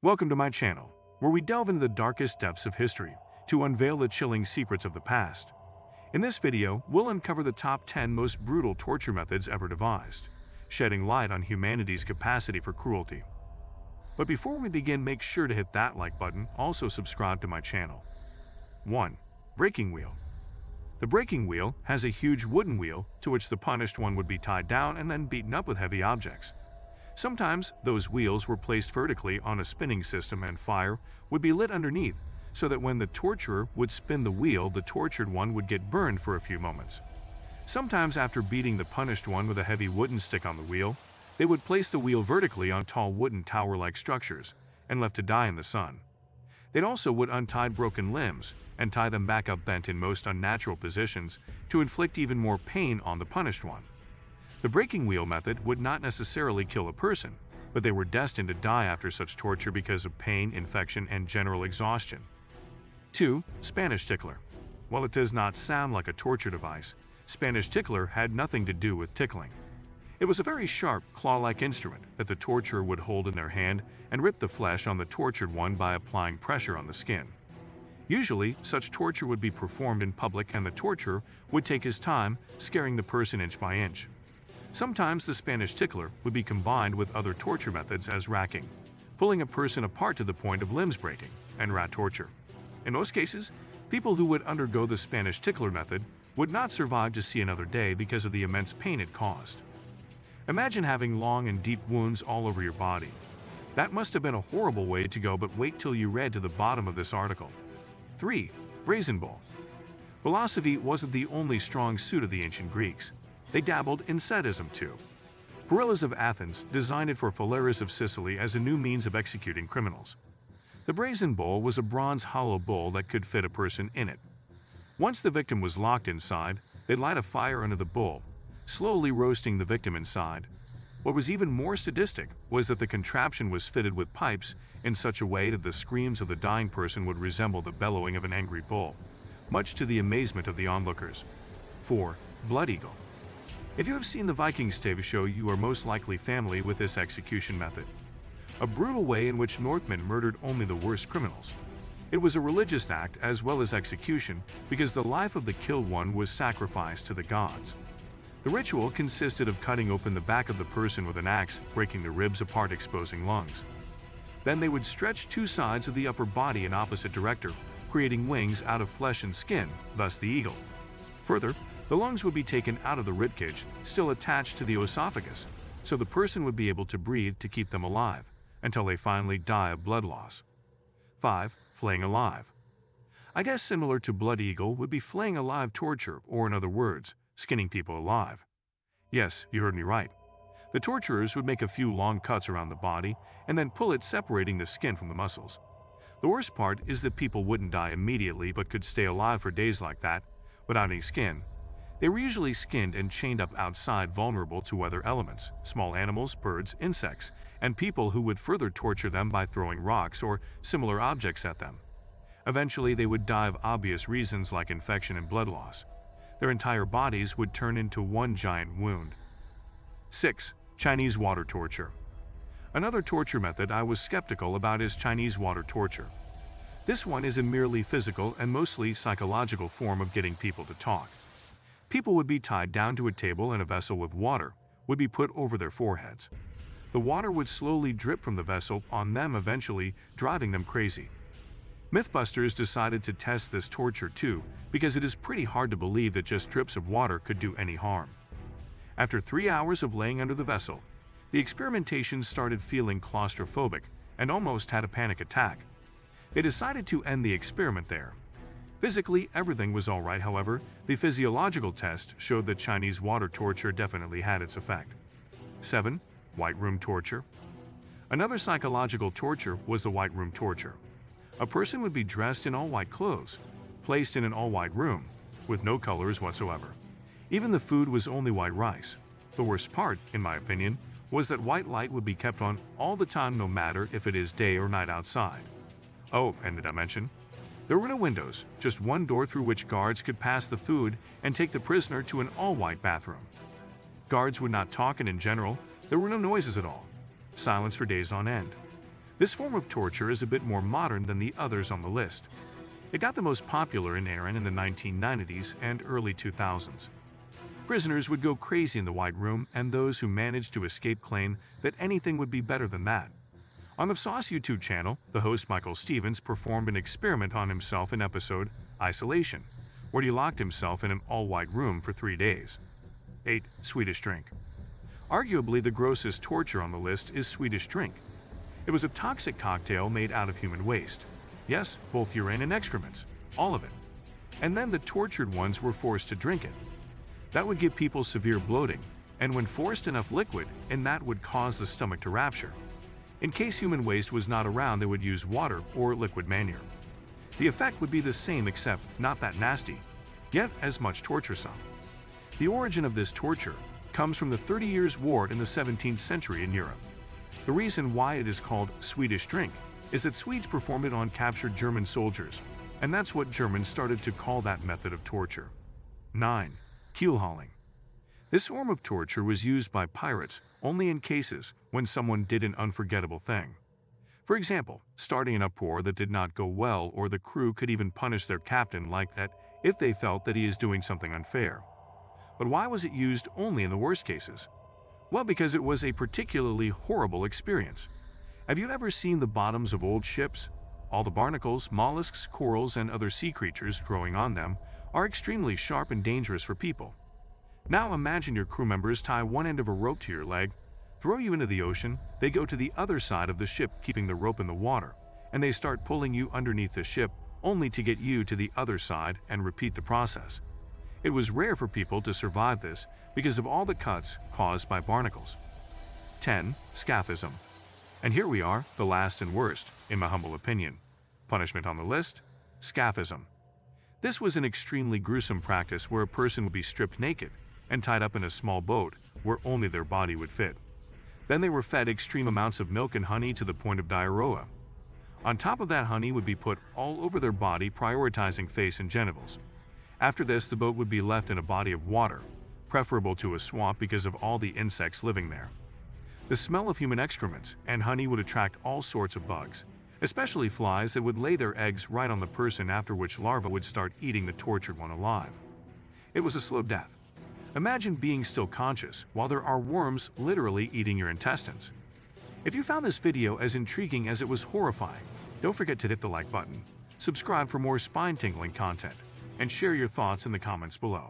Welcome to my channel, where we delve into the darkest depths of history to unveil the chilling secrets of the past. In this video, we'll uncover the top 10 most brutal torture methods ever devised, shedding light on humanity's capacity for cruelty. But before we begin, make sure to hit that like button, also subscribe to my channel. 1. Breaking wheel. The breaking wheel has a huge wooden wheel to which the punished one would be tied down and then beaten up with heavy objects. Sometimes those wheels were placed vertically on a spinning system and fire would be lit underneath, so that when the torturer would spin the wheel, the tortured one would get burned for a few moments. Sometimes after beating the punished one with a heavy wooden stick on the wheel, they would place the wheel vertically on tall wooden tower-like structures and left to die in the sun. They also would untie broken limbs and tie them back up bent in most unnatural positions to inflict even more pain on the punished one. The breaking wheel method would not necessarily kill a person, but they were destined to die after such torture because of pain, infection, and general exhaustion. 2. Spanish tickler. While it does not sound like a torture device, Spanish tickler had nothing to do with tickling. It was a very sharp, claw-like instrument that the torturer would hold in their hand and rip the flesh on the tortured one by applying pressure on the skin. Usually, such torture would be performed in public and the torturer would take his time, scaring the person inch by inch. Sometimes the Spanish tickler would be combined with other torture methods as racking, pulling a person apart to the point of limbs breaking, and rat torture. In most cases, people who would undergo the Spanish tickler method would not survive to see another day because of the immense pain it caused. Imagine having long and deep wounds all over your body. That must have been a horrible way to go, but wait till you read to the bottom of this article. 3. Brazen bull. Philosophy wasn't the only strong suit of the ancient Greeks. They dabbled in sadism too. Perillus of Athens designed it for Phalaris of Sicily as a new means of executing criminals. The brazen bull was a bronze hollow bowl that could fit a person in it. Once the victim was locked inside, they'd light a fire under the bull, slowly roasting the victim inside. What was even more sadistic was that the contraption was fitted with pipes in such a way that the screams of the dying person would resemble the bellowing of an angry bull, much to the amazement of the onlookers. 4. Blood eagle. If you have seen the Vikings TV show, you are most likely familiar with this execution method, a brutal way in which Northmen murdered only the worst criminals. It was a religious act as well as execution because the life of the killed one was sacrificed to the gods. The ritual consisted of cutting open the back of the person with an axe, breaking the ribs apart, exposing lungs. Then they would stretch two sides of the upper body in opposite direction, creating wings out of flesh and skin, thus the eagle. Further, the lungs would be taken out of the ribcage, still attached to the esophagus, so the person would be able to breathe to keep them alive, until they finally die of blood loss. 5. Flaying alive. I guess similar to blood eagle would be flaying alive torture, or in other words, skinning people alive. Yes, you heard me right. The torturers would make a few long cuts around the body and then pull it, separating the skin from the muscles. The worst part is that people wouldn't die immediately but could stay alive for days like that, without any skin. They were usually skinned and chained up outside, vulnerable to weather elements, small animals, birds, insects, and people who would further torture them by throwing rocks or similar objects at them. Eventually, they would die of obvious reasons like infection and blood loss. Their entire bodies would turn into one giant wound. 6. Chinese water torture. Another torture method I was skeptical about is Chinese water torture. This one is a merely physical and mostly psychological form of getting people to talk. People would be tied down to a table and a vessel with water would be put over their foreheads. The water would slowly drip from the vessel on them, eventually driving them crazy. Mythbusters decided to test this torture too, because it is pretty hard to believe that just drips of water could do any harm. After 3 hours of laying under the vessel, the experimentation started feeling claustrophobic and almost had a panic attack. They decided to end the experiment there. Physically, everything was alright, however, the physiological test showed that Chinese water torture definitely had its effect. 7. White room torture. Another psychological torture was the white room torture. A person would be dressed in all white clothes, placed in an all-white room, with no colors whatsoever. Even the food was only white rice. The worst part, in my opinion, was that white light would be kept on all the time, no matter if it is day or night outside. Oh, and did I mention? There were no windows, just one door through which guards could pass the food and take the prisoner to an all-white bathroom. Guards would not talk, and in general, there were no noises at all. Silence for days on end. This form of torture is a bit more modern than the others on the list. It got the most popular in Iran in the 1990s and early 2000s. Prisoners would go crazy in the White Room, and those who managed to escape claim that anything would be better than that. On the Sauce YouTube channel, the host Michael Stevens performed an experiment on himself in episode Isolation, where he locked himself in an all-white room for 3 days. 8. Swedish drink. Arguably the grossest torture on the list is Swedish drink. It was a toxic cocktail made out of human waste. Yes, both urine and excrements, all of it. And then the tortured ones were forced to drink it. That would give people severe bloating, and when forced enough liquid, and that would cause the stomach to rupture. In case human waste was not around, they would use water or liquid manure. The effect would be the same except not that nasty, yet as much torturesome. The origin of this torture comes from the 30 Years' War in the 17th century in Europe. The reason why it is called Swedish drink is that Swedes performed it on captured German soldiers, and that's what Germans started to call that method of torture. 9. Keel hauling. This form of torture was used by pirates only in cases when someone did an unforgettable thing. For example, starting an uproar that did not go well, or the crew could even punish their captain like that if they felt that he is doing something unfair. But why was it used only in the worst cases? Well, because it was a particularly horrible experience. Have you ever seen the bottoms of old ships? All the barnacles, mollusks, corals, and other sea creatures growing on them are extremely sharp and dangerous for people. Now imagine your crew members tie one end of a rope to your leg, throw you into the ocean, they go to the other side of the ship keeping the rope in the water, and they start pulling you underneath the ship only to get you to the other side and repeat the process. It was rare for people to survive this because of all the cuts caused by barnacles. 10. Scaphism. And here we are, the last and worst, in my humble opinion. Punishment on the list? Scaphism. This was an extremely gruesome practice where a person would be stripped naked and tied up in a small boat where only their body would fit. Then they were fed extreme amounts of milk and honey to the point of diarrhea. On top of that, honey would be put all over their body, prioritizing face and genitals. After this, the boat would be left in a body of water, preferable to a swamp because of all the insects living there. The smell of human excrements and honey would attract all sorts of bugs, especially flies that would lay their eggs right on the person, after which larvae would start eating the tortured one alive. It was a slow death. Imagine being still conscious while there are worms literally eating your intestines. If you found this video as intriguing as it was horrifying, don't forget to hit the like button, subscribe for more spine-tingling content, and share your thoughts in the comments below.